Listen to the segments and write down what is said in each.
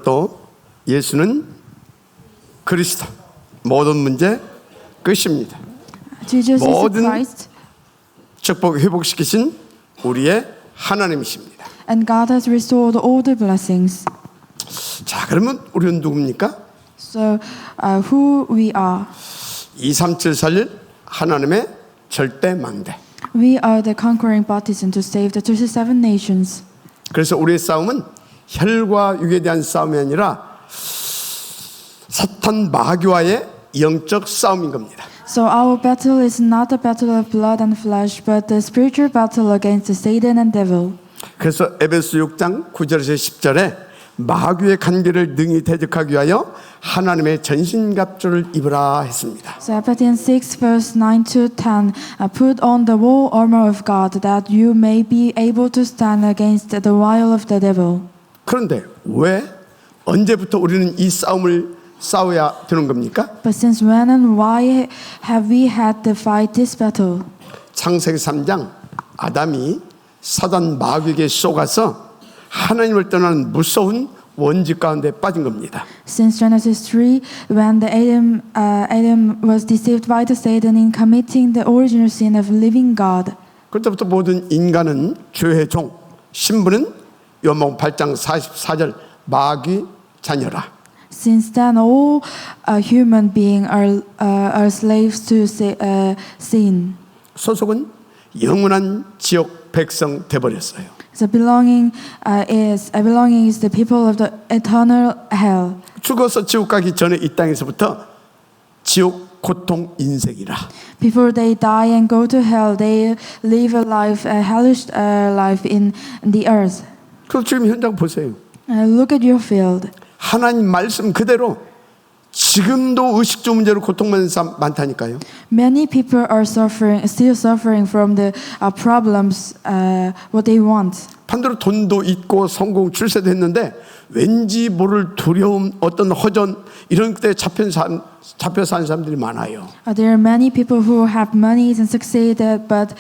그것도 예수는 그리스도. 모든 문제 끝입니다. Jesus is 모든 Christ, 축복 회복시키신 우리의 하나님이십니다. and God has restored all the blessings. 자, 그러면 우리는 누굽니까? So, who we are? 237 하나님의 절대 망대. We are the conquering partisan to save the 37 nations. 그래서 우리의 싸움은 혈과 육에 대한 싸움이 아니라 사탄 마귀와의 영적 싸움인 겁니다. So our battle is not a battle of blood and flesh, but the spiritual battle against the Satan and devil. 그래서 에베소 6장 9절에서 10절에 마귀의 간계를 능히 대적하기 위하여 하나님의 전신갑주를 입으라 했습니다. So Ephesians 6 verse 9 to 10, put on the whole armor of God that you may be able to stand against the wile of the devil. 그런데 왜 언제부터 우리는 이 싸움을 싸워야 되는 겁니까? But since when and why have we had to fight this battle? 창세기 3장 아담이 사단 마귀에게 쏘가서 하나님을 떠나는 무서운 원죄 가운데 빠진 겁니다. Since Genesis 3, when Adam was deceived by the Satan in committing the original sin of living God. 그때부터 모든 인간은 죄의 종, 신부는 요한복음 8장 44절 마귀 자녀라. Since then, all human beings are slaves to sin. 소속은 영원한 지옥 백성 돼버렸어요. So belonging is the people of the eternal hell. 죽어서 지옥 가기 전에 이 땅에서부터 지옥 고통 인생이라. Before they die and go to hell, they live a hellish life in the earth. 그럼 지금 현장 보세요. Look at your field. 하나님 말씀 그대로 지금도 의식주 문제로 고통받는 사람 많다니까요. Many people are still suffering from the problems what they want. 반대로 돈도 있고 성공 출세도 했는데 왠지 모를 두려움, 어떤 허전 이런 때 잡혀 사는 사람들이 많아요. There are many people who have money and succeeded, but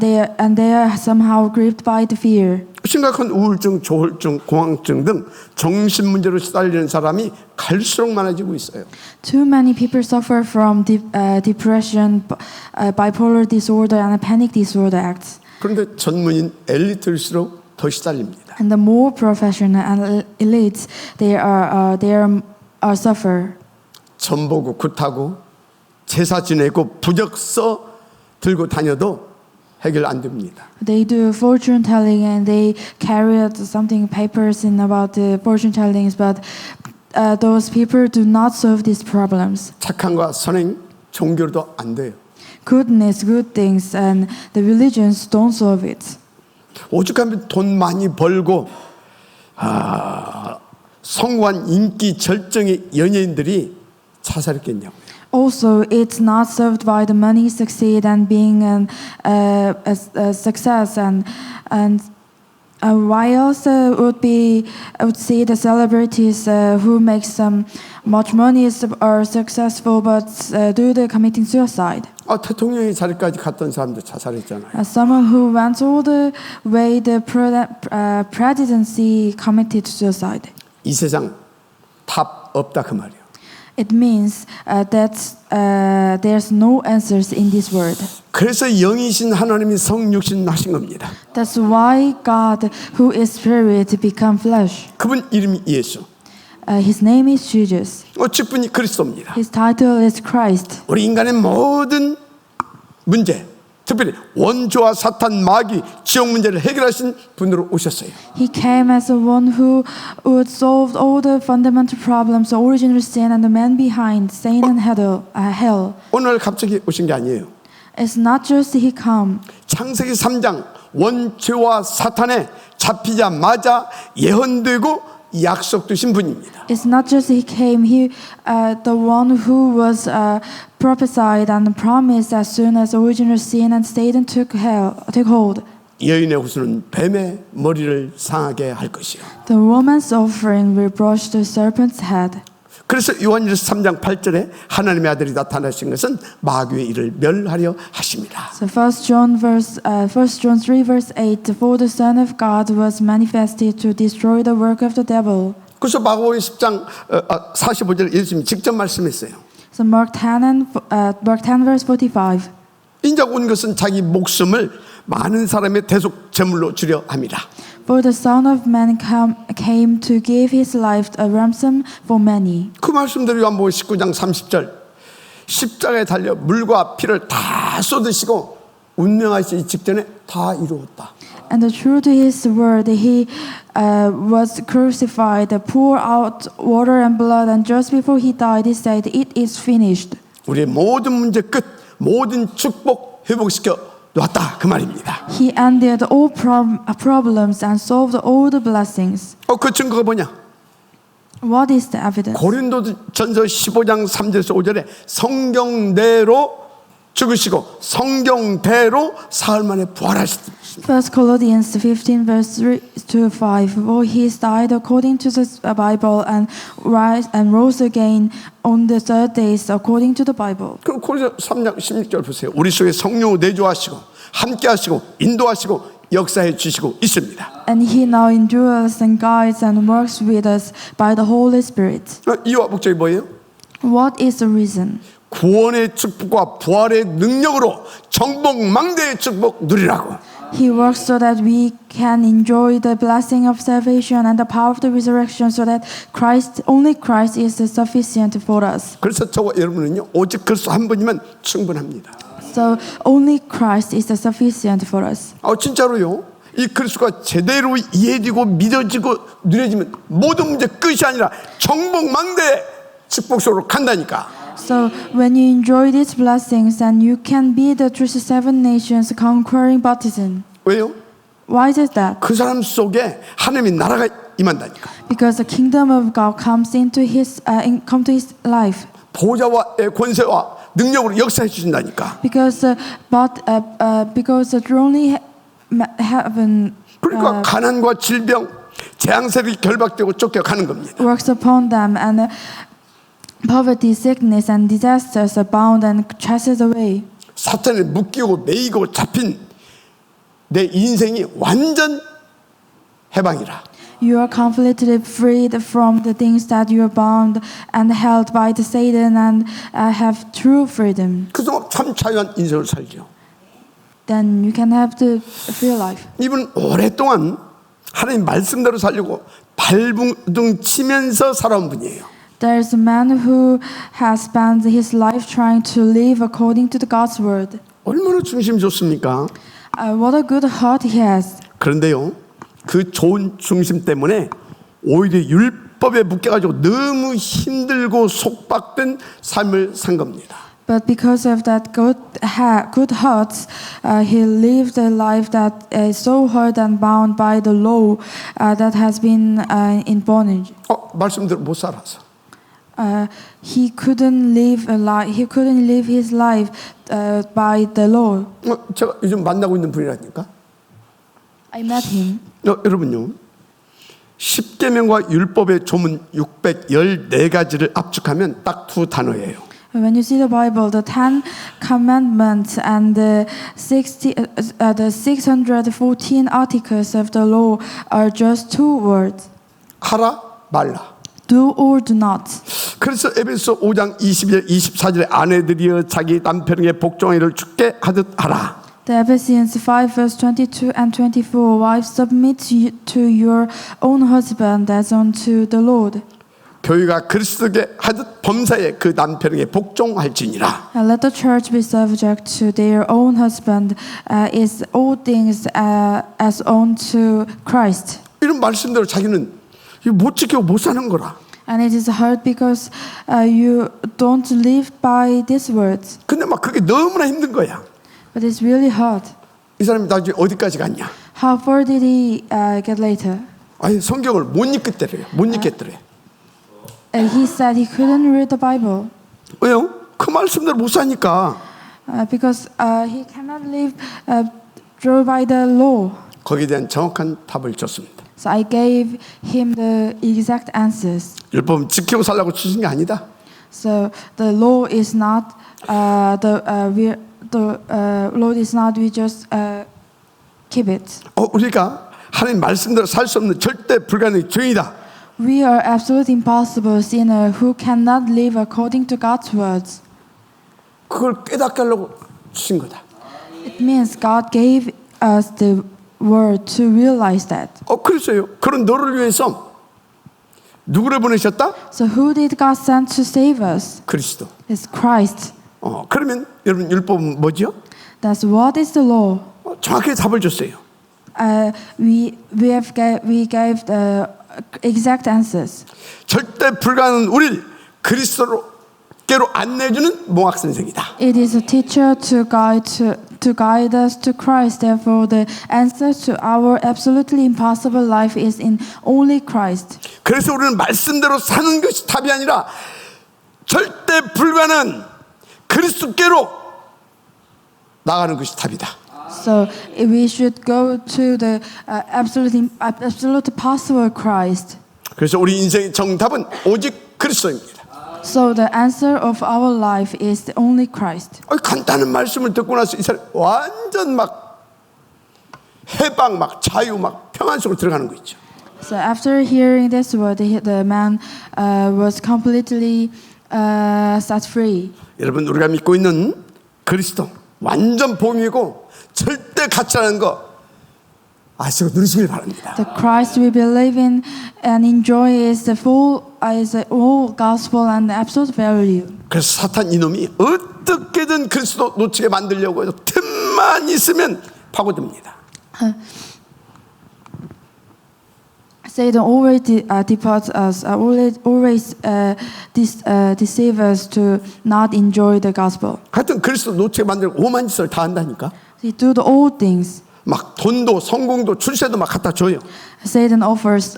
they are somehow gripped by the fear. 심각한 우울증, 조울증, 공황증 등 정신 문제로 시달리는 사람이 갈수록 많아지고 있어요. Too many people suffer from depression, bipolar disorder, and panic disorder acts. 그런데 전문인 엘리트일수록 더 시달립니다. And the more professional and elites, they are suffer. 전 보고 굿하고 제사 지내고 부적서 들고 다녀도 해결 안 됩니다. They do fortune telling and they carry out something papers in about the fortune tellings, but those people do not solve these problems. 착함과 선행, 종교로도 안 돼요. Goodness, good things, and the religions don't solve it. 오죽하면 돈 많이 벌고 성공한 인기 절정의 연예인들이 자살했겠냐고요. Also, it's not served by the money succeed and being a success and why else I would see the celebrities who make some much money are successful but do the committing suicide. 대통령의 자리까지 갔던 사람도 자살했잖아요. As someone who went all the way the presidency committed suicide. 이 세상 답 없다 그 말이에요. It means that there's no answers in this world. 그래서 영이신 하나님이 성육신 하신 겁니다. That's why God, who is spirit, become flesh. 그분 이름이 예수. His name is Jesus. 직분이 그리스도입니다. His title is Christ. 우리 인간의 모든 문제, 특별히 원죄와 사탄, 마귀, 지옥 문제를 해결하신 분으로 오셨어요. He came as the one who would solve all the fundamental problems, the original sin, and the man behind sin and hell. 오늘 갑자기 오신 게 아니에요. It's not just he come. 창세기 3장 원죄와 사탄에 잡히자마자 예언되고 약속되신 분입니다. It's not just he came. He, the one who was prophesied and promised as soon as original sin and Satan took hold. 여인의 후손은 뱀의 머리를 상하게 할 것이요. The woman's offering will brush the serpent's head. 그래서 요한일서 3장 8절에 하나님의 아들이 나타나신 것은 마귀의 일을 멸하려 하십니다. So 1 John 3 verse 8, for the Son of God was manifested to destroy the work of the devil. 그래서 마가복음 10장 45절 예수님이 직접 말씀했어요. So Mark 10 verse 45. 인자가 온 것은 자기 목숨을 많은 사람의 대속 제물로 주려 함이라. For the Son of Man came to give his life a ransom for many. 그 말씀대로 요한복음 19장 30절 십자가에 달려 물과 피를 다 쏟으시고 운명하시기 직전에 다 이루었다. And true to his word, he was crucified, poured out water and blood, and just before he died, he said, "It is finished." 우리의 모든 문제 끝, 모든 축복 회복시켜 놨다 그 말입니다. He ended all problems and solved all the blessings. 그 증거가 뭐냐? What is the evidence? 고린도전서 15장 3절에서 5절에 성경대로 죽으시고 성경대로 사흘 만에 부활하셨습니다. 1 Corinthians 15 verse 3 to 5. For he died according to the Bible and rose again on the third day according to the Bible. 그럼 고린도 3장 16절 보세요. 우리 속에 성령 내주하시고 함께하시고 인도하시고 역사해 주시고 있습니다. And he now endures and guides and works with us by the Holy Spirit. 이와 목적이 뭐예요? What is the reason? 구원의 축복과 부활의 능력으로 정복망대의 축복 누리라고. He works so that we can enjoy the blessing of salvation and the power of the resurrection, so that only Christ is sufficient for us. 그래서 저와 여러분은요 오직 그리스도 한 분이면 충분합니다. So only Christ is sufficient for us. 진짜로요. 이 그리스도가 제대로 이해되고 믿어지고 누려지면 모든 문제 끝이 아니라 정복망대의 축복 속으로 간다니까. So when you enjoy these blessings, then you can be the 37 nations conquering baptism. 왜요? Why is that? 그 사람 속에 하나님의 나라가 임한다니까. Because the kingdom of God comes into come to his life. 보좌와의 권세와 능력으로 역사해 주신다니까. Because only heaven 그러니까 가난과 질병, 재앙세력이 결박되고 쫓겨가는 겁니다. works upon them, and poverty, sickness, and disasters abound and chases away. 사탄에 묶이고 매이고 잡힌 내 인생이 완전 해방이라. You are completely freed from the things that you are bound and held by the Satan, and have true freedom. 그래서 참 자유한 인생을 살죠. Then you can have the free life. 이분 오랫동안 하나님 말씀대로 살려고 발버둥 치면서 살아온 분이에요. There is a man who has spent his life trying to live according to the God's word. 얼마나 중심이 좋습니까? What a good heart he has. 그런데요, 그 좋은 중심 때문에 오히려 율법에 묶여가지고 너무 힘들고 속박된 삶을 산 겁니다. But because of that good heart, he lived a life that is so hard and bound by the law that has been in bondage. 말씀대로 못 살아서. He couldn't live his life by the law. 제가 요즘 만나고 있는 분이라니까. I met him. 여러분요, 십계명과 율법의 조문 614가지를 압축하면 딱 두 단어예요. When you see the Bible, the 10 commandments and the 614 articles of the law are just two words. 하라 말라. Do or do not. 그래서 에베소 5장 22절 24절에 아내들이여 자기 남편에게 복종하기를 주께 하듯 하라. The Ephesians 5 verse 22 and 24. Wives, submit to your own husband as unto the Lord. 교회가 그리스도께 하듯 범사에 그 남편에게 복종할지니라. And let the church be subject to their own husband, is all things as unto Christ. 이런 말씀대로 자기는 못 지키고 못 사는 거라. And it is hard because you don't live by these words. 근데 막 그게 너무나 힘든 거야. But it's really hard. 이 사람이 나중에 어디까지 갔냐? How far did he get later? 아니 성경을 못 읽겠더래요. 못 읽겠더래. He said he couldn't read the Bible. 왜요? 그 말씀대로 못 사니까. Because he cannot live through by the law. 거기에 대한 정확한 답을 줬습니다. So I gave him the exact answers. 율법은 지키고 살라고 주신 게 아니다. So the law is not law is not we just keep it. 우리가 하나님 말씀대로 살 수 없는 절대 불가능의 죄이다. We are absolutely impossible sinner who cannot live according to God's words. 그걸 깨닫게 하려고 주신 거다. It means God gave us the word to realize that. 그랬어요. 그런 너를 위해서 누구를 보내셨다? So who did God send to save us? 그리스도. It's Christ. 그러면 여러분 율법은 뭐죠? That's what is the law. 정확하게 답을 줬어요. We gave the exact answers. 절대 불가능한 우리를 그리스도께로 안내해주는 몽학 선생이다. It is a teacher to guide us to Christ. Therefore, the answer to our absolutely impossible life is in only Christ. 그래서 우리는 말씀대로 사는 것이 답이 아니라 절대 불가능한 그리스도께로 나가는 것이 답이다. So we should go to the absolutely possible Christ. 그래서 우리 인생의 정답은 오직 그리스도입니다. So the answer of our life is only Christ. 간단한 말씀을 듣고 나서 이 사람 완전 막 해방, 막 자유, 막 평안 속으로 들어가는 거 있죠. So after hearing this word, the man was completely set free. 여러분 우리가 믿고 있는 그리스도 완전 복음이고 절대 가짜라는 거 아시고 누리시길 바랍니다. The Christ we believe in and enjoy is the whole gospel and absolute value. 그래서 사탄 이놈이 어떻게든 그리스도 놓치게 만들려고 해서 틈만 있으면 파고듭니다. Satan always departs us, always deceive us to not enjoy the gospel. 하여튼 그리스도 놓치게 만들고 오만 짓을 다 한다니까. He do the old things. 막 돈도 성공도 출세도 막 갖다 줘요. Satan offers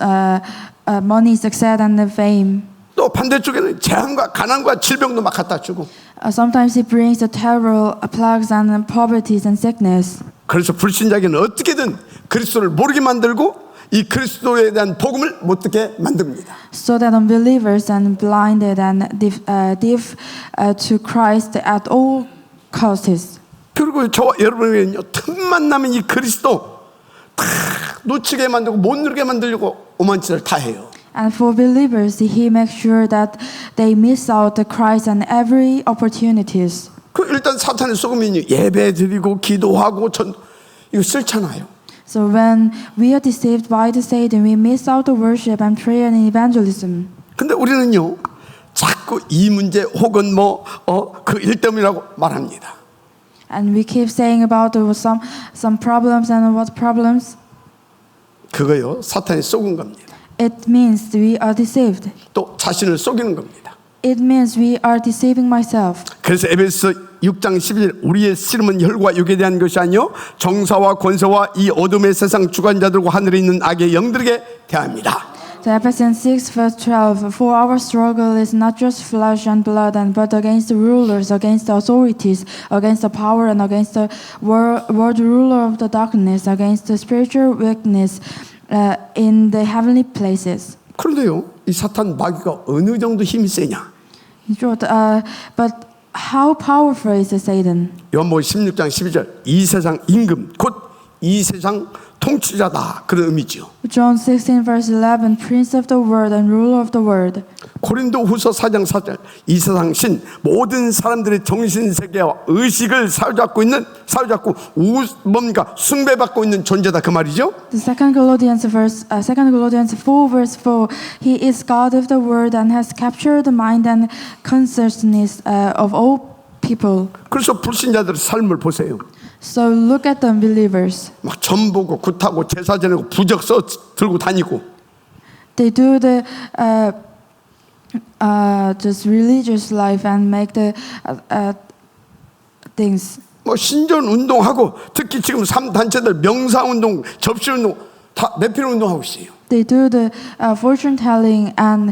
money, success, and fame. 또 반대쪽에는 재앙과 가난과 질병도 막 갖다 주고. Sometimes he brings the terrible plagues and poverties and sickness. 그래서 불신자에게는 어떻게든 그리스도를 모르게 만들고 이 그리스도에 대한 복음을 못 듣게 만듭니다. So that unbelievers and blinded and deaf to Christ at all costs. 그리고 저와 여러분에게는요 틈만 나면 이 그리스도 다 놓치게 만들고 못 누리게 만들려고 오만 짓을 다 해요. And for believers, he makes sure that they miss out the Christ and every opportunities. 그 일단 사탄의 속음이니 예배 드리고 기도하고 이거 싫잖아요. So when we are deceived by the Satan, we miss out the worship and prayer and evangelism. 근데 우리는요 자꾸 이 문제 혹은 그 일 때문이라고 말합니다. And we keep saying about some problems and what problems. 그거요 사탄이 속은 겁니다. It means we are deceived. 또 자신을 속이는 겁니다. It means we are deceiving myself. 그래서 에베소 6장 11 우리의 씨름은 혈과 육에 대한 것이 아니요 정사와 권세와 이 어둠의 세상 주관자들과 하늘에 있는 악의 영들에게 대합니다. So Ephesians 6 verse 12, for our struggle is not just flesh and blood, but against the rulers, against the authorities, against the power, and against the world ruler of the darkness, against the spiritual wickedness in the heavenly places. 그런데요 이 사탄 마귀가 어느 정도 힘이 세냐? But how powerful is Satan? 요한복음 16장 12절 이 세상 임금 곧 이 세상 통치자다 그런 의미죠. John 16 verse 11, prince of the world and ruler of the world. 고린도후서 4장 4절 이 세상 신 모든 사람들의 정신세계와 의식을 사로잡고 숭배받고 있는 존재다 그 말이죠. The second Corinthians 4 verse 4, he is God of the world and has captured the mind and consciousness of all people. 그래서 불신자들의 삶을 보세요. So look at the unbelievers. 막 전보고 굿하고 제사 지내고 부적서 들고 다니고. They do the just religious life and make the things. 뭐 신전 운동하고 특히 지금 3단체들 명상 운동, 접시 운동 다 매필 운동하고 있어요. They do the fortune telling and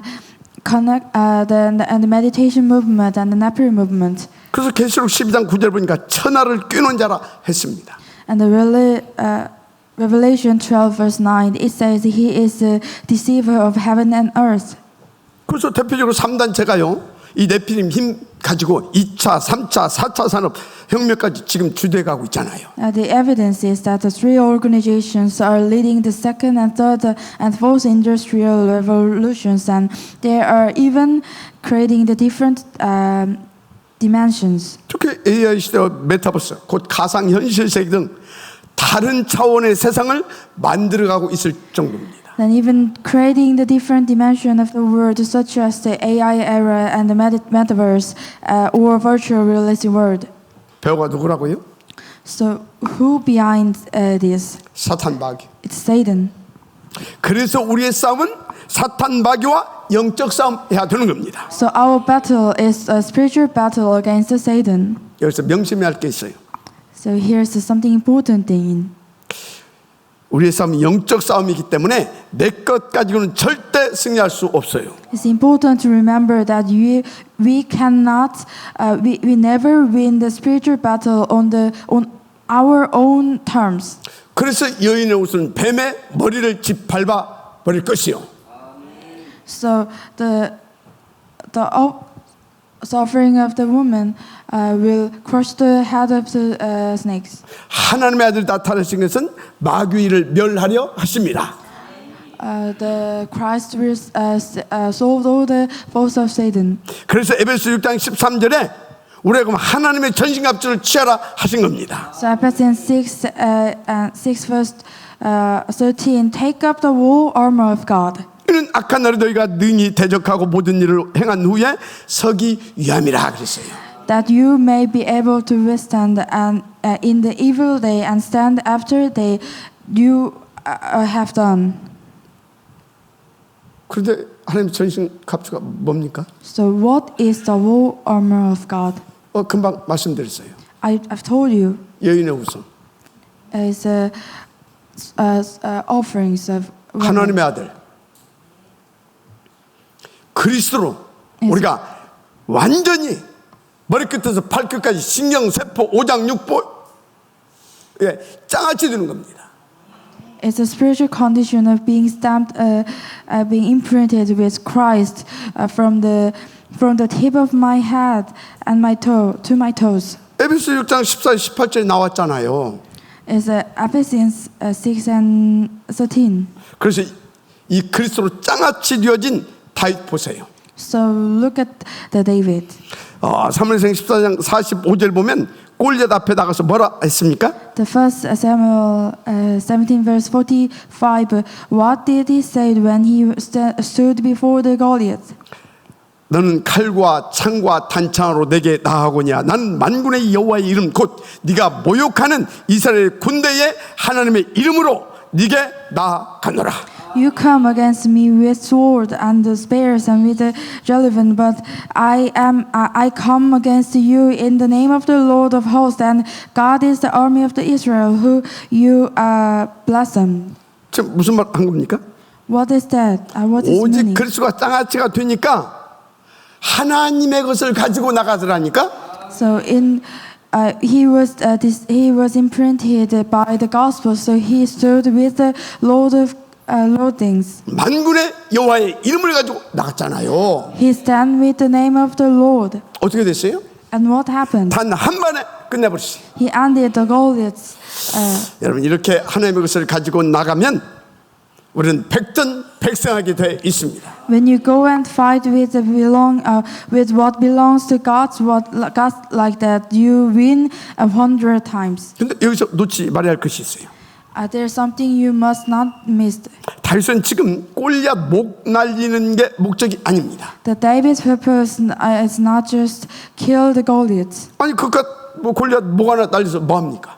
the meditation movement and the Napi movement. 그래서 계시록 12장 9절 보니까 천하를 꿰놓은 자라 했습니다. And the Revelation 12 verse 9, it says he is the deceiver of heaven and earth. 그래서 대표적으로 3단체가요. 이 네피림 힘 가지고 2차, 3차, 4차 산업 혁명까지 지금 주도해가고 있잖아요. The evidence is that the three organizations are leading the second and third and fourth industrial revolutions, and they are even creating the different dimensions. 특히 AI 시대와 메타버스, 곧 가상현실 세계 등 다른 차원의 세상을 만들어가고 있을 정도입니다. And even creating the different dimension of the world, such as the AI era and the metaverse or virtual reality world. 배우가 누구라고요? So who behind this? 사탄 마귀. It's Satan. 그래서 우리의 싸움은 사탄 마귀와 영적 싸움 해야 되는 겁니다. So our battle is a spiritual battle against Satan. 여기서 명심해야 할 게 있어요. So here's something important thing. 우리의 싸움은 영적 싸움이기 때문에 내 것 가지고는 절대 승리할 수 없어요. It's important to remember that we cannot, we never win the spiritual battle on our own terms. 그래서 여인의 옷은 뱀의 머리를 짓밟아 버릴 것이요. So the suffering of the woman will crush the head of the snakes. 하나님의 아들 나타나신 것은 마귀를 멸하려 하십니다. The Christ will solve all the foes of Satan. 그래서 에베소 6장 13절에 우리가 그럼 하나님의 전신갑주를 취하라 하신 겁니다. So Ephesians 6 verse 13, take up the whole armor of God. 이는 악한 날에 너희가 능히 대적하고 모든 일을 행한 후에 서기 위함이라 그랬어요. That you may be able to withstand in the evil day and stand after they you have done. 그런데 하나님 전신갑주가 뭡니까? So what is the whole armor of God? 금방 말씀드렸어요. I've told you. 여인의 우선 Is offerings of women. 하나님의 아들 그리스도로 우리가 완전히 머리끝에서 발끝까지 신경, 세포, 오장, 육포 장아찌 되는 겁니다. It's a spiritual condition of being stamped, being imprinted with Christ from the tip of my head and my toe to my toes. 에베소 6장 14, 18절에 나왔잖아요. It's Ephesians 6 and 13. 그래서 이 그리스도로 장아찌 되어진 다윗 보세요. So look at the David. 사무엘상 14장 45절 보면 골리앗 앞에 나가서 뭐라 했습니까? The first Samuel 17 verse 45. What did he say when he stood before the Goliath? 너는 칼과 창과 단창으로 내게 나아오냐? 나는 만군의 여호와의 이름 곧 네가 모욕하는 이스라엘 군대의 하나님의 이름으로 네게 나아가노라. You come against me with sword and the spears and with the javelin, but I come against you in the name of the Lord of hosts, and God is the army of the Israel who you blossom. 지금 무슨 말 한 겁니까? What is that? What is 오직 meaning? 그리스도가 장아찌가 되니까 하나님의 것을 가지고 나가더라니까. So he was imprinted by the gospel, so he stood with the Lord of Lordings. 만군의 여호와의 이름을 가지고 나갔잖아요. He stand with the name of the Lord. 어떻게 됐어요? And what happened? 단 한 번에 끝내버렸어요. He ended the Goliaths. 여러분 이렇게 하나님의 것을 가지고 나가면 우리는 백전백승하게 돼 있습니다. When you go and fight with what belongs to God like that, you win 100 times. 근데 여기서 놓지 말아야 할 것이 있어요. There's something you must not miss. 다윗은 지금 골리앗 목 날리는 게 목적이 아닙니다. The David's purpose is not just kill the Goliaths. 아니 그깟 뭐 골리앗 목 하나 날려서 뭐 합니까?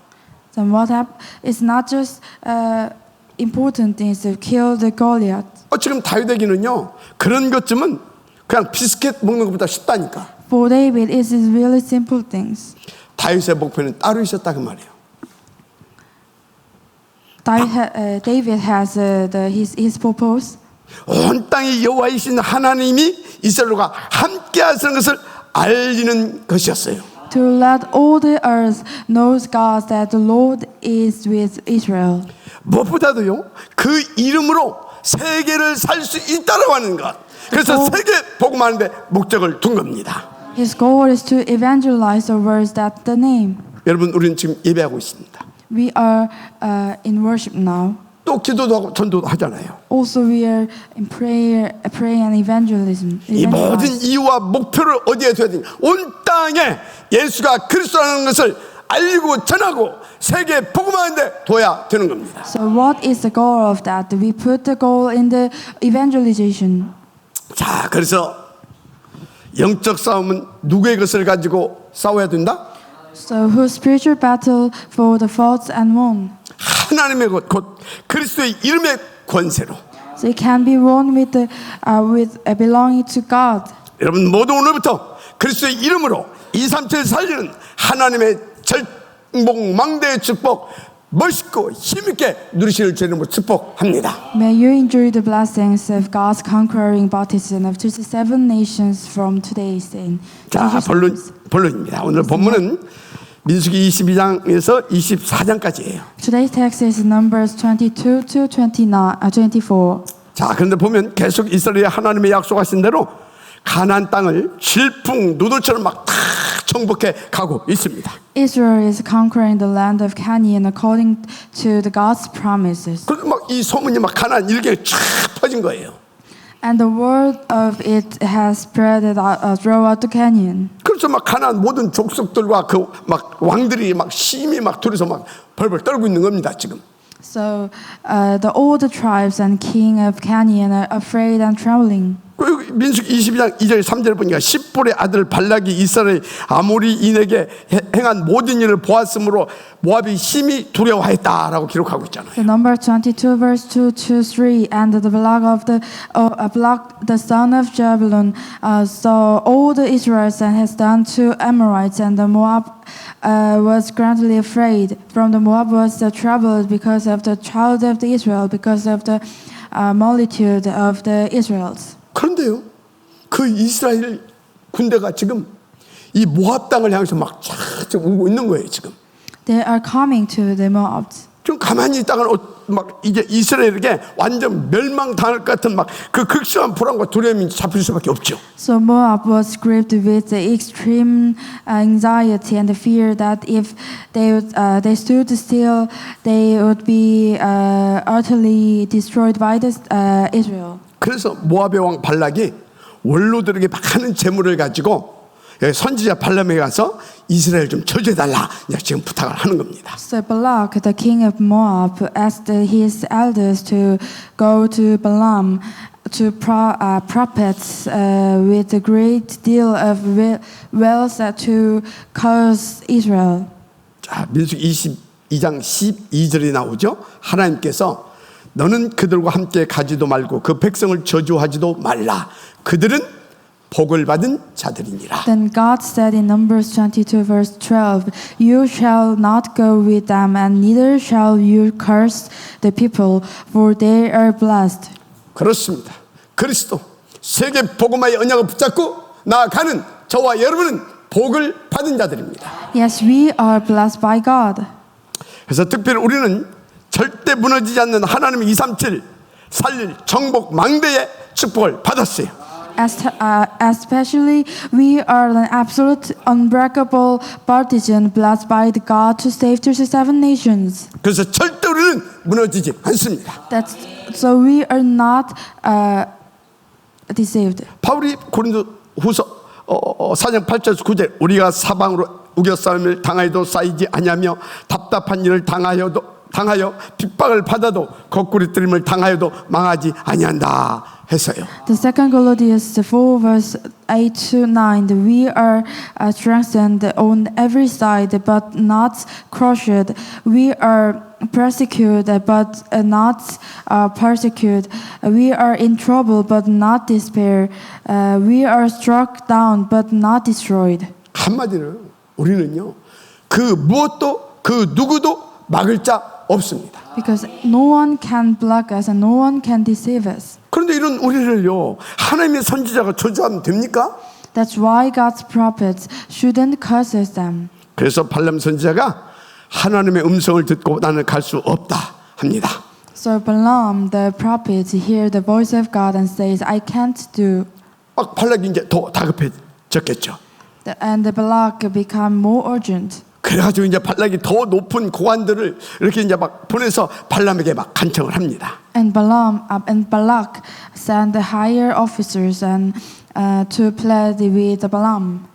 Then what happened? It's not just important things to kill the Goliath. 지금 다윗에게는요 그런 것쯤은 그냥 비스켓 먹는 것보다 쉽다니까. For David, it is really simple things. 다윗의 목표는 따로 있었다 그 말이에요. David has his purpose. 온 땅이 여호와이신 하나님이 이스라엘과 함께하시는 것을 알리는 것이었어요. To let all the earth knows God that the Lord is with Israel. 무엇보다도요 그 이름으로 세계를 살 수 있다라고 하는 것. 그래서 세계 복음하는데 목적을 둔 겁니다. His goal is to evangelize the words that the name. 여러분, 우리는 지금 예배하고 있습니다. We are in worship now. 또 기도도 하고 전도도 하잖아요. Also, we are in prayer and evangelism. 이 모든 이유와 목표를 어디에 둬야 되냐? 온 땅에 예수가 그리스도라는 것을 알리고 전하고 세계 복음하는데 둬야 되는 겁니다. So, what is the goal of that? We put the goal in the evangelization. 자, 그래서 영적 싸움은 누구의 것을 가지고 싸워야 된다? So, whose spiritual battle for the thoughts and won? 하나님의 것, 곧 그리스도의 이름의 권세로. So, it can be won with belonging to God. 여러분 모두 오늘부터 그리스도의 이름으로 237 살리는 하나님의 절복망대의 축복 멋있고 힘있게 누리실 주님으로 축복합니다. May you enjoy the blessings of God's conquering baptism of 27 nations from today's day. 자, 본론입니다. 오늘 본문은 민수기 22장에서 24장까지예요. Today's text is Numbers 22 to 24. 자, 그런데 보면 계속 이스라엘이 하나님의 약속하신 대로 가나안 땅을 질풍노도처럼 막 다 정복해 가고 있습니다. Israel is conquering the land of Canaan according to the God's promises. 그래서 막 이 소문이 막 가나안 일개에 쫙 퍼진 거예요. And the word of it has spread throughout the Canaan. 그래서 막 가나안 모든 족속들과 그 막 왕들이 막 심히 막 둘이서 막 벌벌 떨고 있는 겁니다, 지금. So all the tribes and king of Canaan are afraid and trembling. 민수기 22장 2절 3절 보니까 십볼의 아들 발락이 이스라엘 아모리인에게 행한 모든 일을 보았으므로 모압이 심히 두려워했다라고 기록하고 있잖아요. The number 22 verse 2 to 3 and the Balak of the son of Jebulun saw all the Israelites and has done to Amorites, and the Moab was greatly afraid. From the Moab was troubled because of the child of the Israel, because of the multitude of the Israelites. 그런데요, 그 이스라엘 군대가 지금 이 모압 땅을 향해서 막 쫙 오고 있는 거예요, 지금. They are coming to the Moabs. 좀 가만히 있다가 막 이제 이스라엘에게 완전 멸망당할 것 같은 막 그 극심한 불안과 두려움이 잡힐 수밖에 없죠. So Moab was gripped with the extreme anxiety and the fear that if they stood still, they would be utterly destroyed by Israel. 그래서 모압의 왕 발락이 원로들에게 많은 재물을 가지고 선지자 발람에게 가서 이스라엘 좀 저주해달라 지금 부탁을 하는 겁니다. So Balak, the king of Moab, asked his elders to go to Balaam to prophets with a great deal of wealth to curse Israel. 자, 민수기 22장 12절이 나오죠. 하나님께서 너는 그들과 함께 가지도 말고 그 백성을 저주하지도 말라. 그들은 복을 받은 자들이니라. Then God said in Numbers 22 verse 12, You shall not go with them, and neither shall you curse the people, for they are blessed. 그렇습니다. 그리스도 세계 복음화의 언약을 붙잡고 나아가는 저와 여러분은 복을 받은 자들입니다. Yes, we are blessed by God. 그래서 특별히 우리는 절대 무너지지 않는 하나님의 237 살릴 정복 망대의 축복을 받았어요. Especially, we are an absolute unbreakable partisan blessed by the God to save 37 nations. 그래서 절대 우리는 무너지지 않습니다. So we are not deceived. 바울이 고린도후서 4장 8절에서 9절 우리가 사방으로 우겨싸움을 당하여도 쌓이지 아니하며 답답한 일을 당하여 빗박을 받아도 거꾸리뜨림을 당하여도 망하지 아니한다 했어요. The second Corinthians 4 verse 8 to 9, we are strengthened on every side but not crushed. We are persecuted but not persecuted. We are in trouble but not despair. We are struck down but not destroyed. 한마디로 우리는요 그 무엇도 그 누구도 막을 자 없습니다. Because no one can block us and no one can deceive us. 그런데 이런 우리를요 하나님의 선지자가 저주하면 됩니까? That's why God's prophets shouldn't curse them. 그래서 발람 선지자가 하나님의 음성을 듣고 나는 갈 수 없다 합니다. So Balaam, the prophet, hear the voice of God and says, I can't do. 막 발락이 이제 더 다급해졌겠죠. And the Balak become more urgent. 그래가지고 이제 발락이 더 높은 고관들을 이렇게 이제 막 보내서 발람에게 막 간청을 합니다. And Balak sent the higher officers and to plead with Balaam.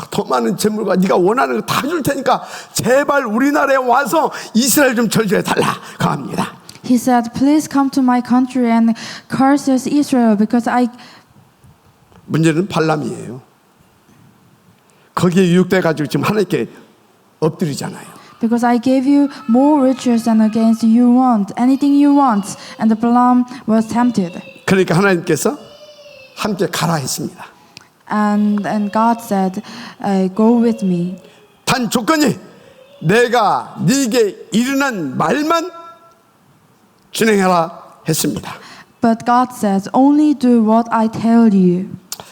더 많은 재물과 네가 원하는 거 다 줄 테니까 제발 우리나라에 와서 이스라엘 좀 저주해 달라 그럽니다. He said, "Please come to my country and curses Israel because I." 문제는 발람이에요. 거기에 유혹돼 가지고 지금 하나님께 엎드리잖아요. Because I gave you more riches than against you want, anything you want. And the Balaam was tempted. 그러니까 하나님께서 함께 가라 했습니다. And God said, "Go with me." 단 조건이 내가 네게 이르는 말만 진행하라 했습니다. But God says, "Only do what I tell you."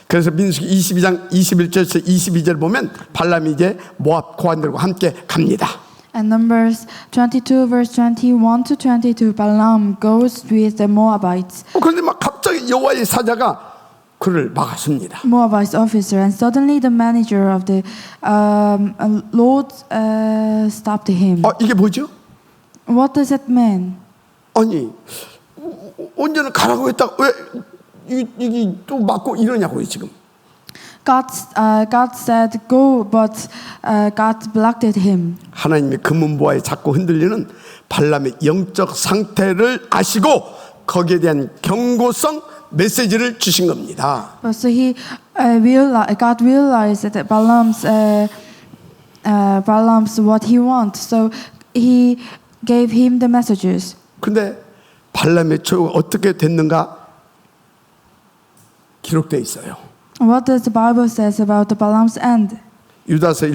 그래서 민수기 22장 21절에서 22절 보면 발람이 이제 모압 고관들과 함께 갑니다. And Numbers 22 verse 21 to 22, Balaam goes with the Moabites. 그런데 막 갑자기 여호와의 사자가 그를 막았습니다. Moabite officer, and suddenly the manager of the Lord stopped him. 이게 뭐죠? What does it mean? 아니 언제는 가라고 했다가 왜 이게 또 막고 이러냐고요 지금. God said go, but God blocked him. 하나님의 금은보화에 자꾸 흔들리는 발람의 영적 상태를 아시고 거기에 대한 경고성 메시지를 주신 겁니다. But so God realized that Balaam's what he wants. So he gave him the messages. 근데 발람의 최후가 어떻게 됐는가 기록되어 있어요. What does the Bible says about the Balaam's end? 유다서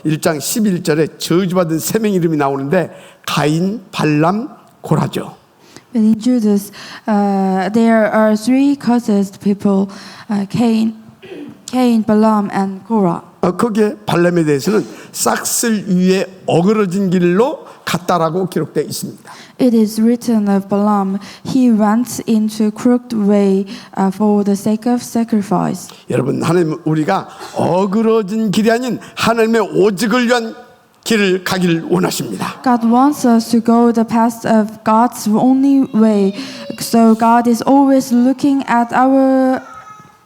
1장 11절에 저주받은 세 명 이름이 나오는데 가인, 발람, 고라죠. But in Judas, there are three cursed people: Cain, Balaam, and Korah. 거기에 발람에 대해서는 싹쓸 위에 어그러진 길로 갔다라고 기록되어 있습니다. It is written of Balaam, he went into crooked way for the sake of sacrifice. 여러분, 하나님 우리가 어그러진 길이 아닌 하나님의 오직을 위한 길을 가길 원하십니다. God wants us to go the path of God's only way. So God is always looking at our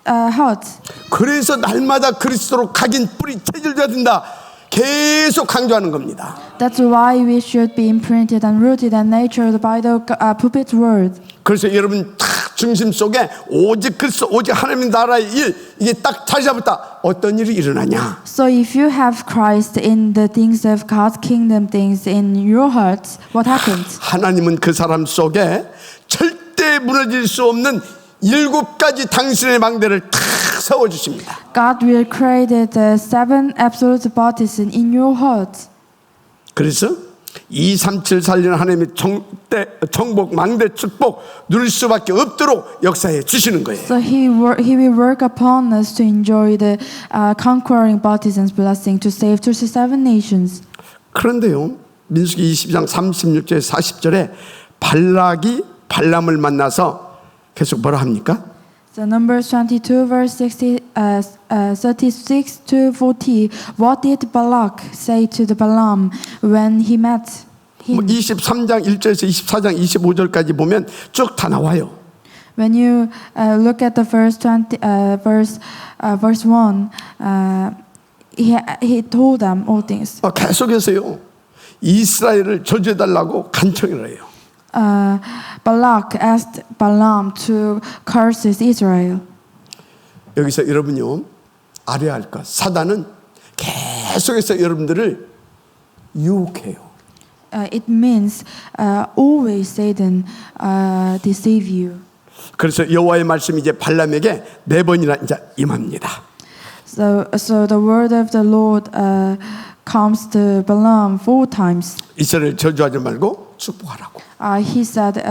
hearts. 그래서 날마다 그리스도로 각인 뿌리 체질돼야 된다. 계속 강조하는 겁니다. That's why we should be imprinted and rooted and nurtured by the pulpit word. 그래서 여러분 딱 중심 속에 오직 그리스도, 오직 하나님 나라의 일 이게 딱 자리 잡았다. 어떤 일이 일어나냐? So if you have Christ in the things of God's kingdom things in your hearts, what happens? 하나님은 그 사람 속에 절대 무너질 수 없는 7가지 당신의 망대를 탁 세워주십니다. God will create the 7 absolute bodies in your heart. 그래서 237 살리는 하나님의 정복, 망대 축복 누릴 수밖에 없도록 역사해 주시는 거예요. So He will work upon us to enjoy the conquering bodies and blessing to save 37 nations. 그런데요, 민수기 22장 36절 40절에 발락이 발람을 만나서 계속 뭐라 합니까? So Numbers 22 verse 36 to 40. What did Balak say to the Balaam when he met him? 23장 1절에서 24장 25절까지 보면 쭉 다 나와요. When you look at the verse 1, he told them all things. 계속해서요, 이스라엘을 저주해달라고 간청을 해요. Balak asked Balaam to curse Israel. 여기서 여러분요 알아야 할 것, 사단은 계속해서 여러분들을 유혹해요. It means always Satan deceive you. 그래서 여호와의 말씀이 이제 발람에게 4번이나 이제 임합니다. So the word of the Lord comes to Balaam 4 times. 이스라엘 저주하지 말고 축복하라고. He said,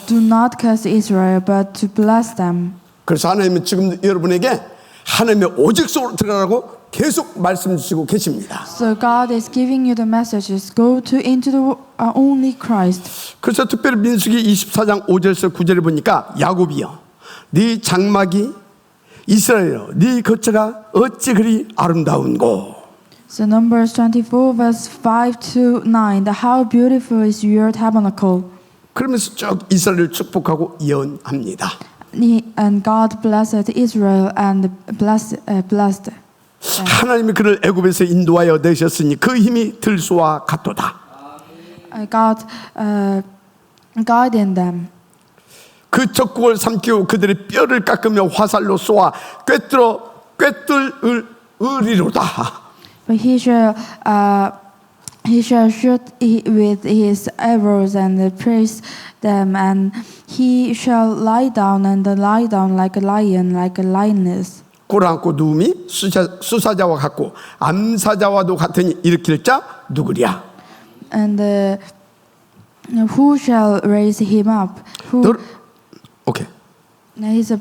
"Do not curse Israel, but to bless them." 그래서 하나님은 지금 여러분에게 하나님의 오직 속으로 들어가라고 계속 말씀 주시고 계십니다. So God is giving you the messages. Go into the only Christ. 그래서 특별히 민수기 24장 5절에서 9절에 보니까 야곱이여 네 장막이 이스라엘여 네 거처가 어찌 그리 아름다운고. So Numbers 24 verse 5 to 9. How beautiful is your tabernacle. 그러면서 쭉 이스라엘을 축복하고 예언합니다. And God blessed Israel and blessed. 하나님이 그를 애굽에서 인도하여 내셨으니 그 힘이 들소와 같도다. God guided them. 그 적국을 삼키고 그들의 뼈를 깎으며 화살로 쏘아 꿰뚫으리로다. But he shall shoot with his arrows and praise them, and he shall lie down like a lion, like a lioness. 꿇어앉고 누움이 수사자와 같고 암사자와도 같으니 일으킬 자 누구랴? And who shall raise him up? 오케이. His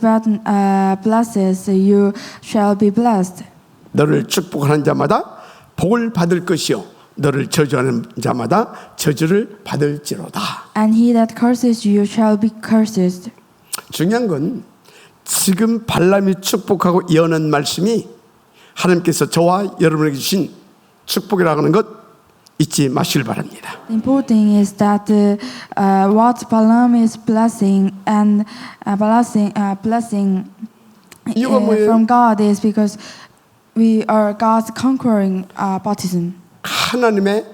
blesses you shall be blessed. 너를 축복하는 자마다 복을 받을 것이요 너를 저주하는 자마다 저주를 받을지로다. And he that curses you shall be cursed. 중요한 건 지금 발람이 축복하고 예언한 말씀이 하나님께서 저와 여러분에게 주신 축복이라고 하는 것 잊지 마시길 바랍니다. The important thing is that what Balaam is blessing and blessing 이유가 뭐예요? from God is because we are God's conquering partisan. 하나님의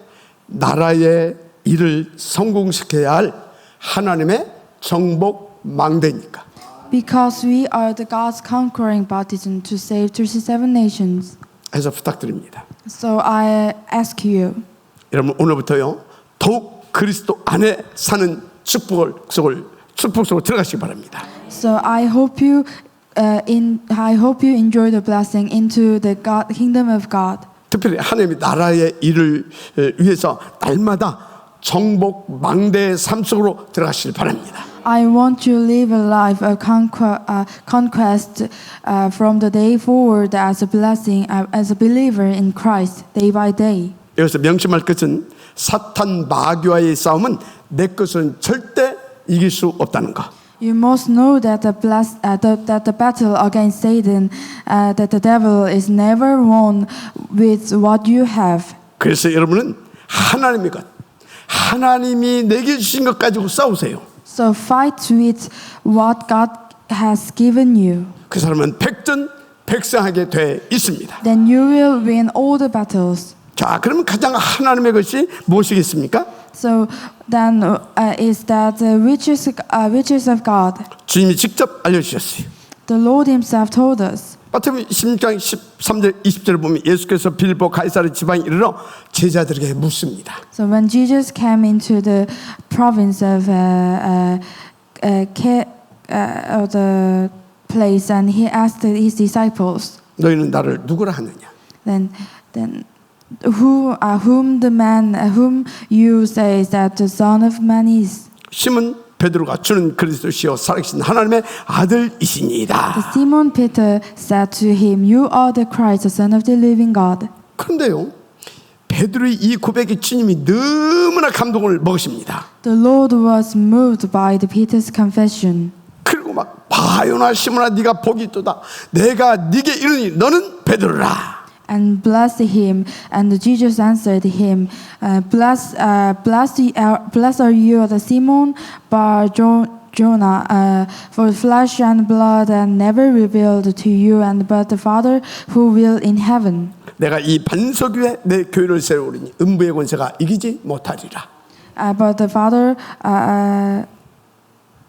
나라의 일을 성공시켜야 할 하나님의 정복 망대니까. Because we are the God's conquering partisan to save 37 nations. 해서 부탁드립니다. So I ask you. 여러분 오늘부터요 더욱 그리스도 안에 사는 축복 속으로 들어가시기 바랍니다. So I hope you enjoy the blessing into the kingdom of God. 특별히 하나님의 나라의 일을 위해서 날마다 정복 망대의 삶 속으로 들어가시길 바랍니다. I want you to live a life of conquest from the day forward as a blessing, as a believer in Christ, day by day. 여기서 명심할 것은 사탄 마귀와의 싸움은 내 것은 절대 이길 수 없다는 것. You must know that the battle against Satan, that the devil is never won with what you have. 그래서 여러분은 하나님의 것, 하나님이 내게 주신 것 가지고 싸우세요. So fight with what God has given you. 그 사람은 백전백승하게 돼 있습니다. Then you will win all the battles. 자, 그러면 가장 하나님의 것이 무엇이겠습니까? So then is that the riches of God. 주님이 직접 알려주셨어요. The Lord Himself told us. 마태복음 16장 13절 20절을 보면 예수께서 빌보 가이사르 지방에 이르러 제자들에게 묻습니다. So when Jesus came into the province of the place, and He asked His disciples, 너희는 나를 누구라 하느냐? then whom you say that the Son of Man is? 시몬 베드로가 주는 그리스도시요 살아계신 하나님의 아들이시니이다. Simon Peter said to him, "You are the Christ, the Son of the living God." 그런데요, 베드로의 이 고백에 주님이 너무나 감동을 먹으십니다. The Lord was moved by the Peter's confession. 그리고 막 바요나 시몬아 네가 복이 있도다. 내가 네게 이르니 너는 베드로라. And blessed him, and Jesus answered him, "Blessed are you, the Simon Bar Jonah, for flesh and blood and never revealed to you, and but the Father who will in heaven." 내가 이 반석 위에 내 교회를 세우리니 음부의 권세가 이기지 못하리라. But the Father,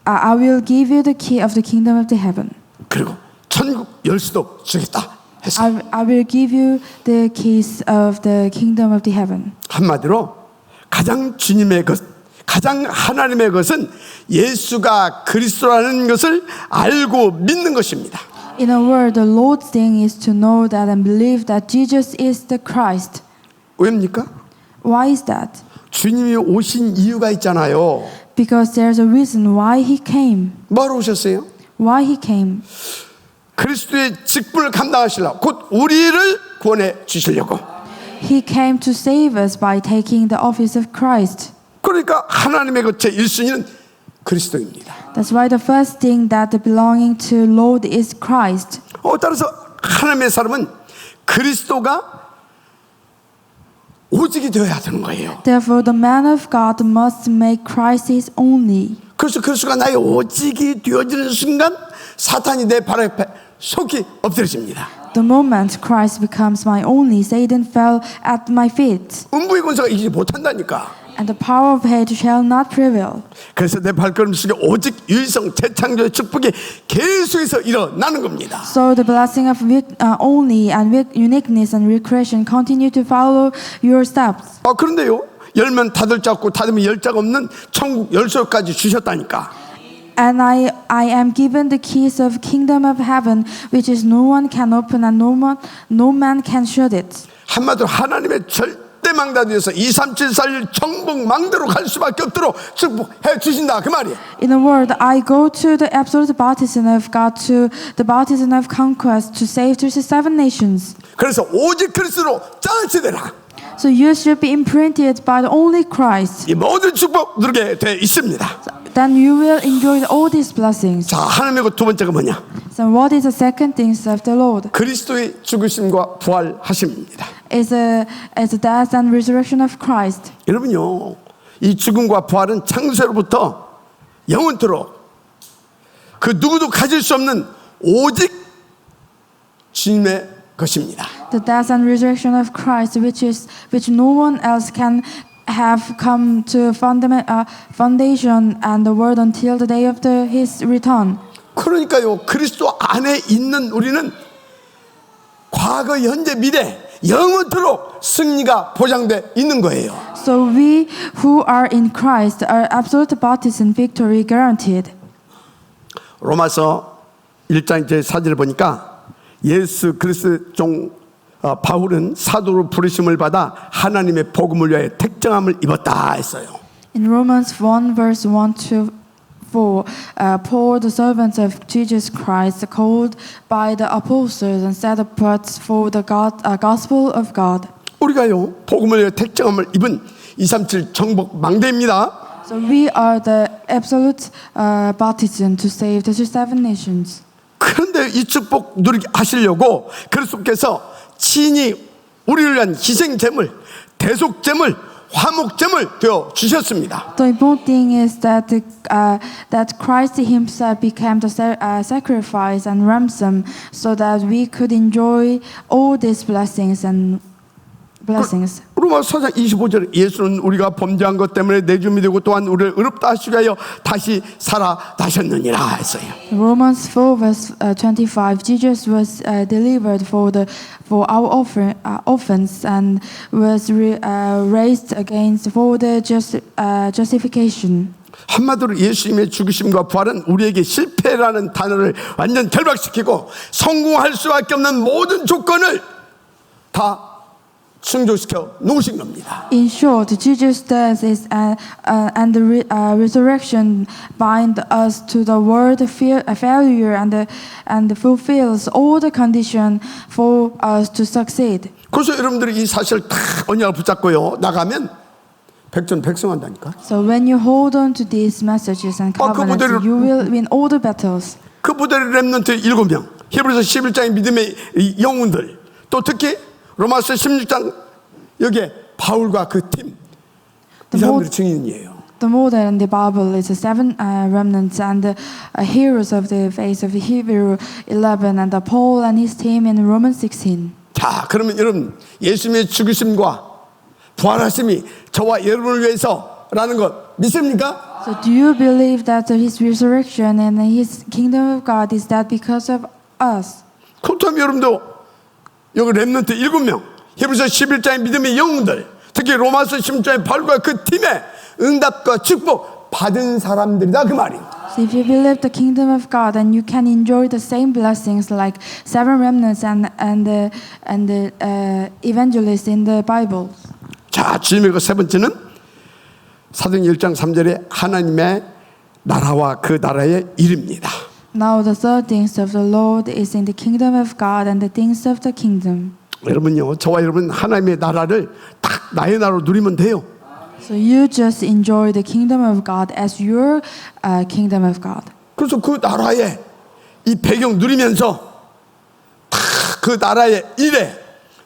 I will give you the key of the kingdom of the heaven. 그리고 천국 열쇠도 주겠다. I will give you the keys of the kingdom of the heaven. 한마디로 가장 주님의 것, 가장 하나님의 것은 예수가 그리스도라는 것을 알고 믿는 것입니다. In a word, the Lord's thing is to know that and believe that Jesus is the Christ. 왜입니까? Why is that? 주님이 오신 이유가 있잖아요. Because there's a reason why He came. 뭐하러 오셨어요? Why He came? 그리스도의 직분을 감당하시려고 곧 우리를 구원해 주시려고. He came to save us by taking the office of Christ. 그러니까 하나님의 그 제1순위는 그리스도입니다. That's why the first thing that belonging to Lord is Christ. 따라서 하나님의 사람은 그리스도가 오직이 되어야 되는 거예요. Therefore, the man of God must make Christ his only. 그래서 그리스도가 나의 오직이 되어지는 순간 사탄이 내 발 앞에 속히 엎드려집니다. The moment Christ becomes my only, Satan fell at my feet, 음부의 권세가 이기지 못한다니까. and the power of hate shall not prevail. 그래서 내 발걸음 속에 오직 유일성 재창조의 축복이 계속해서 일어나는 겁니다. So the blessing of only and uniqueness and recreation continue to follow your steps. 그런데요, 열면 닫을 자 없고 닫으면 열 자가 없는 천국 열쇠까지 주셨다니까. And I am given the keys of kingdom of heaven, which is no one can open and no man can shut it. 한마디로 하나님의 절대 망대 뒤에서 23741 정복 망대로 갈 수밖에 없도록 축복해 주신다 그 말이에요. In a word, I go to the absolute baptism of God, to the baptism of conquest, to save 37 nations. 그래서 오직 그리스도로 장치되라. So you should be imprinted by the only Christ. 이 모든 축복 누리게 돼 있습니다. Then you will enjoy all these blessings. 자, 하나님의 두 번째가 뭐냐? So what is the second thing of the Lord? 그리스도의 죽으심과 부활하심입니다. Is the death and resurrection of Christ. 여러분요, 이 죽음과 부활은 창세로부터 영원토록 그 누구도 가질 수 없는 오직 주님의 것입니다. The death and resurrection of Christ, which no one else can have come to foundation and the word until the day of his return. 그러니까요, 그리스도 안에 있는 우리는 과거, 현재, 미래 영원토록 승리가 보장돼 있는 거예요. So we who are in Christ are absolute baptism victory guaranteed. 로마서 1장 제 4절을 보니까 예수 그리스도 종 바울은 사도로 부르심을 받아 하나님의 복음을 위하여 택정함을 입었다 했어요. In Romans 1 verse 1 to 4, Paul, the servant of Jesus Christ, called by the apostles and set apart for the gospel of God. 우리가요, 복음을 위하여 택정함을 입은 237 정복 망대입니다. So we are the absolute baptism to save the 37 nations. 그런데 이 축복 누리게 하시려고 그리스도께서 친히 우리를 위한 희생제물, 대속제물, 화목제물 되어 주셨습니다. The important thing is that that Christ Himself became the sacrifice and ransom, so that we could enjoy all these blessings. 로마서 4장 25절 예수는 우리가 범죄한 것 때문에 내줌이 되고 또한 우리를 의롭다 하시기 위하여 다시 살아나셨느니라 했어요. Romans 4 verse 25, Jesus was delivered for our offense and was raised against for the justification. 한마디로 예수님의 죽으심과 부활은 우리에게 실패라는 단어를 완전 결박시키고 성공할 수밖에 없는 모든 조건을 다 충족시켜 놓으신 겁니다. In short, Jesus' death is and the resurrection bind us to the world failure and fulfills all the condition for us to succeed. 그래서 여러분들이 이 사실을 다 언약을 붙잡고요 나가면 백전백승한다니까. So when you hold on to these messages and covenants, you will win all the battles. 그 부대를 렘넌트 7명, 히브리서 11장의 믿음의 영웅들, 또 특히 로마서 16장 여기에 바울과 그 팀, 이 사람들이 증인이에요. The model in the Bible is the 7 remnants and the heroes of the faith of the Hebrew 11 and the Paul and his team in Romans 16. 자, 그러면 여러분 예수님의 죽으심과 부활하심이 저와 여러분을 위해서라는 것 믿습니까? So do you believe that his resurrection and his kingdom of God is that because of us? 그렇다면 여러분도 여기 렘넌트 7명, 히브리서 11장의 믿음의 영웅들, 특히 로마서 16장의 바울과 그 팀의 응답과 축복 받은 사람들이다 그 말이에요. So if you believe the kingdom of God, then you can enjoy the same blessings like 7 remnants and the evangelists in the Bible. 자, 주님의 그 세 번째는 사도행 1장 3절에 하나님의 나라와 그 나라의 일입니다. Now the third things of the Lord is in the kingdom of God and the things of the kingdom. 여러분요, 저와 여러분 하나님의 나라를 딱 나의 나라로 누리면 돼요. So you just enjoy the kingdom of God as your kingdom of God. 그래서 그 나라의 이 배경 누리면서 딱 그 나라의 일에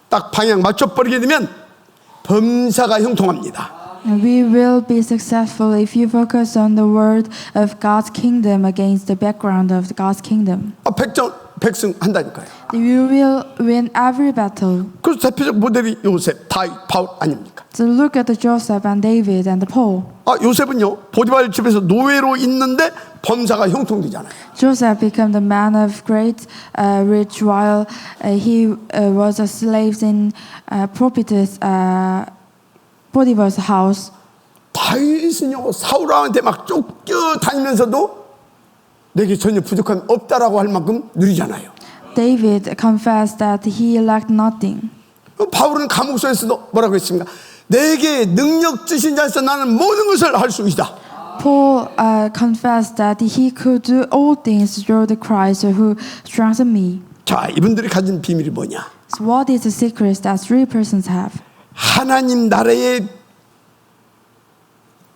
딱 방향 맞춰버리게 되면 범사가 형통합니다. And we will be successful if you focus on the word of God's kingdom against the background of God's kingdom. 백승 한다니까요. You will win every battle. 그래서 대표적 모델이 요셉, 다윗, 바울 아닙니까? So look at the Joseph and David and the Paul. 요셉은요 보디발 집에서 노예로 있는데 범사가 형통되잖아요. Joseph became the man of great rich while he was a slave in Potiphar's house. 다윗은요 사울왕한테 막 쫓겨다니면서도 내게 전혀 부족함이 없다라고 할 만큼 누리잖아요. David confessed that he lacked nothing. 바울은 감옥소에서도 뭐라고 했습니까? 내게 능력 주신 자에서 나는 모든 것을 할 수 있다. Paul confessed that he could do all things through the Christ who strengthened me. 자, 이분들이 가진 비밀이 뭐냐? So what is the secret that three persons have? 하나님 나라의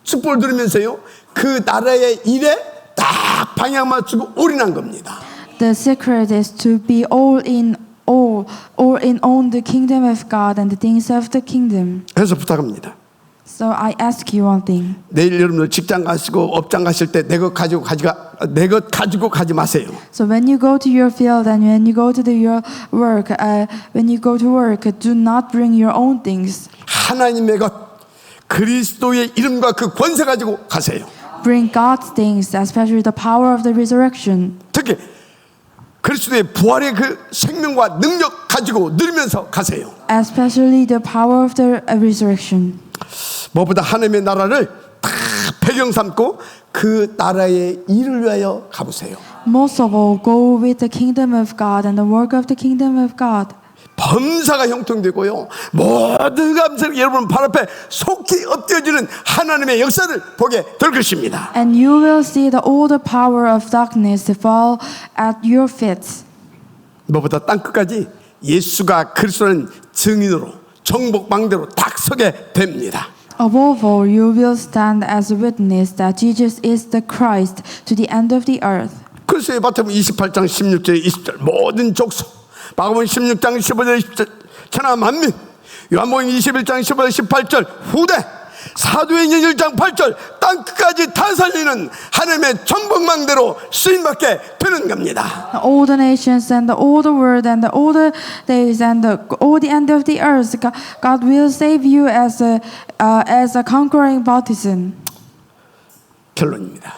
축복을 누리면서요 그 나라의 일에 딱 방향 맞추고 올인한 겁니다. The secret is to be all in on the kingdom of God and the things of the kingdom. 그래서 부탁합니다. So I ask you one thing. 내일 여러분들 직장 가시고 업장 가실 때 내 것 가지고 가지 마세요. So when you go to your field and when you go to your work, when you go to work, do not bring your own things. 하나님의 것, 그리스도의 이름과 그 권세 가지고 가세요. Bring God's things, especially the power of the resurrection. 특히 그리스도의 부활의 그 생명과 능력 가지고 누리면서 가세요. Especially the power of the resurrection. 무엇보다 하나님의 나라를 다 배경 삼고 그 나라의 일을 위하여 가보세요. Most of all, go with the kingdom of God and the work of the kingdom of God. 범사가 형통되고요. 모든 감사를 여러분 발 앞에 속히 엎드려지는 하나님의 역사를 보게 될 것입니다. And you will see all the power of darkness fall at your feet. 무엇보다 땅끝까지 예수가 그리스도는 증인으로 정복망대로 딱 서게 됩니다. Above all, you will stand as a witness that Jesus is the Christ to the end of the earth. 그래서 마태복음 28장 16절 20절 모든 족속, 마가복음 16장 15절 20절 천하 만민, 요한복음 21장 15절 18절 후대, 사도행전 1장 8절 땅끝까지 다 살리는 하나님의 정복망대로 쓰임받게 되는 겁니다. All the nations and all the world and all the days and all the end of the earth, God will save you as a conquering partisan. 결론입니다.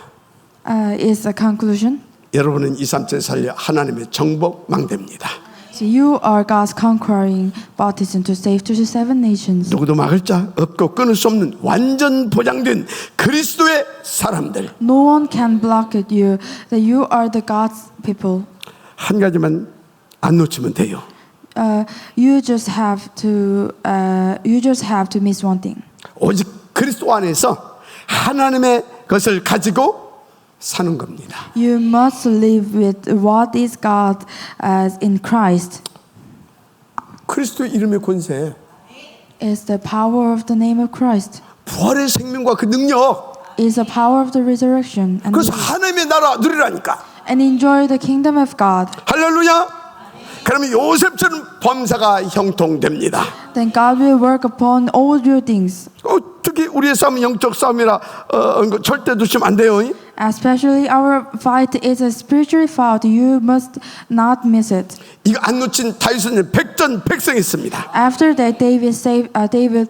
Is a conclusion. 여러분은 2, 3절 살려 하나님의 정복망대입니다. So you are God's conquering partisan to save to the seven nations. 누구도 막을 자 없고 끊을 수 없는 완전 보장된 그리스도의 사람들. No one can block it. That you are the God's people. 한 가지만 안 놓치면 돼요. You just have to miss one thing. 오직 그리스도 안에서 하나님의 것을 가지고 사는 겁니다. You must live with what is God as in Christ. 그리스도의 이름의 권세, Is the power of the name of Christ. 부활의 생명과 그 능력. Is the power of the resurrection. 그래서 하나님의 나라 누리라니까. And enjoy the kingdom of God. 할렐루야. 그러면 요셉처럼 범사가 형통됩니다. Then God will work upon all your things. 특히 우리의 싸움은 영적 싸움이라 절대 두시면 안 돼요. Especially our fight is a spiritual fight. You must not miss it. 이거 안 놓친 다윗은 백전백승했습니다. After that, David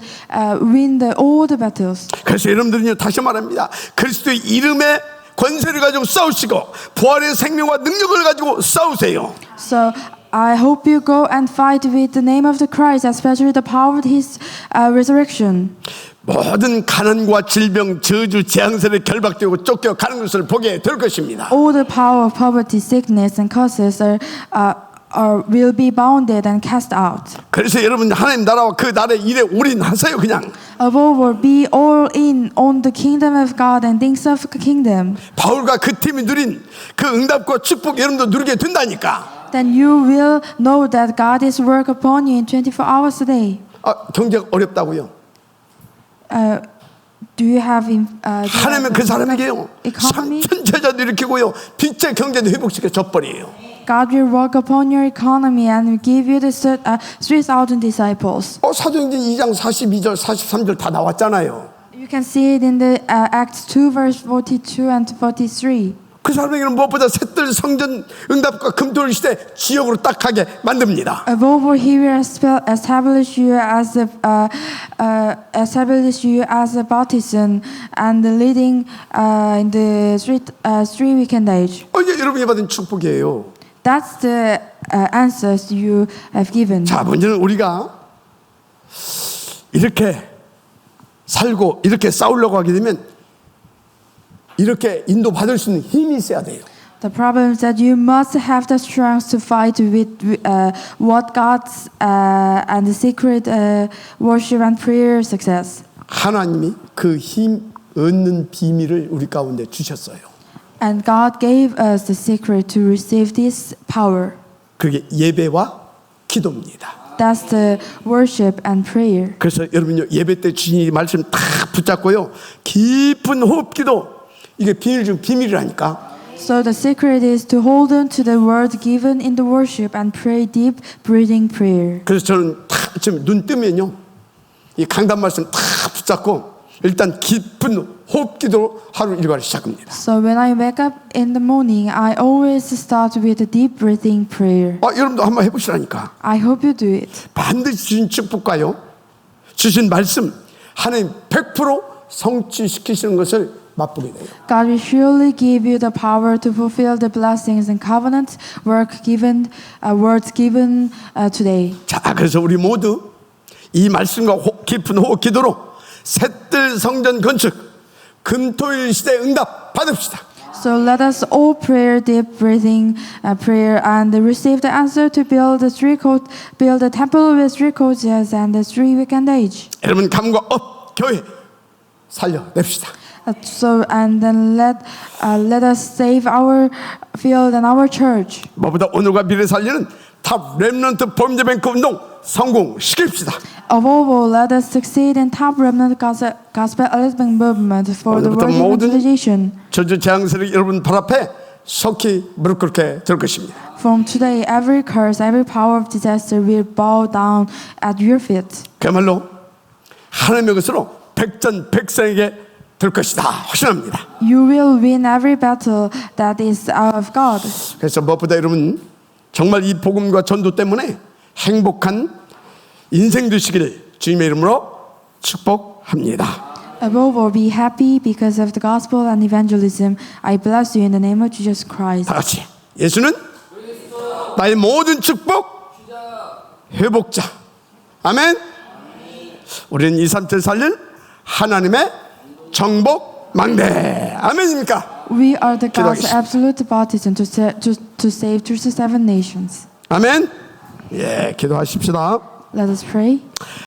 win all the battles. 그래서 여러분들은요 다시 말합니다. 그리스도의 이름의 권세를 가지고 싸우시고 부활의 생명과 능력을 가지고 싸우세요. So I hope you go and fight with the name of the Christ, especially the power of His resurrection. 모든 가난과 질병, 저주, 재앙세를 결박되고 쫓겨가는 것을 보게 될 것입니다. All the power of poverty, sickness, and curses will be bounded and cast out. 그래서 여러분 하나님 나라와 그 나라의 일에 올인하세요. 그냥 Above all, be all in on the kingdom of God and things of the kingdom. 바울과 그 팀이 누린 그 응답과 축복 여러분도 누리게 된다니까. Then you will know that God is work upon you in 24 hours a day. 경제가 어렵다고요? Do you have 하나님은 그 사람에게요 economy? 3천 제자도 일으키고요 빚의 경제도 회복시켜 줘버려요. God will work upon your economy and give you the 3,000 disciples. 사도행전 2장 42절 43절 다 나왔잖아요. You can see it in the Acts 2 verse 42 and 43. 그 사람에게는 무엇보다 셋들 성전 응답과 금토일 시대 지역으로 딱하게 만듭니다. Above all, He will establish you as a baptism and the leading in the three weekend age. 이게 여러분이 받은 축복이에요. That's the answers you have given. 자, 문제는 우리가 이렇게 살고 이렇게 싸우려고 하게 되면 이렇게 인도받을 수 있는 힘이 있어야 돼요. The problem is that you must have the strength to fight with what God's and the secret worship and prayer success. 하나님이 그 힘 얻는 비밀을 우리 가운데 주셨어요. And God gave us the secret to receive this power. 그게 예배와 기도입니다. That's the worship and prayer. 그래서 여러분요 예배 때 주님이 말씀 다 붙잡고요 깊은 호흡기도 이게 비밀이라니까. So the secret is to hold on to the word given in the worship and pray deep breathing prayer. 그래서 저는 다 지금 눈 뜨면요 이 강단 말씀 다 붙잡고 일단 깊은 호흡기도 하루 일과를 시작합니다. So when I wake up in the morning, I always start with a deep breathing prayer. 여러분도 한번 해보시라니까. I hope you do it. 반드시 주신 축복과요 주신 말씀 하나님 100% 성취시키시는 것을 맛보게 돼요. God will surely give you the power to fulfill the blessings and covenant words given today. 자, 그래서 우리 모두 이 말씀과 깊은 호흡 기도로 셋들 성전 건축 금토일 시대 응답 받읍시다. So let us all pray deep breathing prayer and receive the answer to build the temple with 3 courtyards and the 3 weekend age. 여러분 감과 업 교회 살려냅시다. So and then let us save our field and our church. 무엇보다 오늘과 미래 살리는 탑 렘넌트 범죄뱅크 운동 성공시킵시다. Above all, let us succeed in top remnant gospel uplifting movement for the world evangelization. 저주 재앙 세력 여러분 발 앞에 속히 무릎 꿇게 될 것입니다. From today, every curse, every power of disaster will bow down at your feet. 그야말로 하나님의 것으로 백전백승에게 될 것이다 확신합니다. You will win every battle that is of God. 그래서 무엇보다 여러분 정말 이 복음과 전도 때문에 행복한 인생 되시기를 주님의 이름으로 축복합니다. Above all, be happy because of the gospel and evangelism. I bless you in the name of Jesus Christ. 다 같이 예수는 나의 모든 축복 회복자. 아멘. 우리는 2, 3절 살릴 하나님의 정복 망대. 아멘입니까? We are the God's 기도하겠습니다. absolute baptism to save 37 nations. 아멘. 예, 기도하십시다. Let us pray.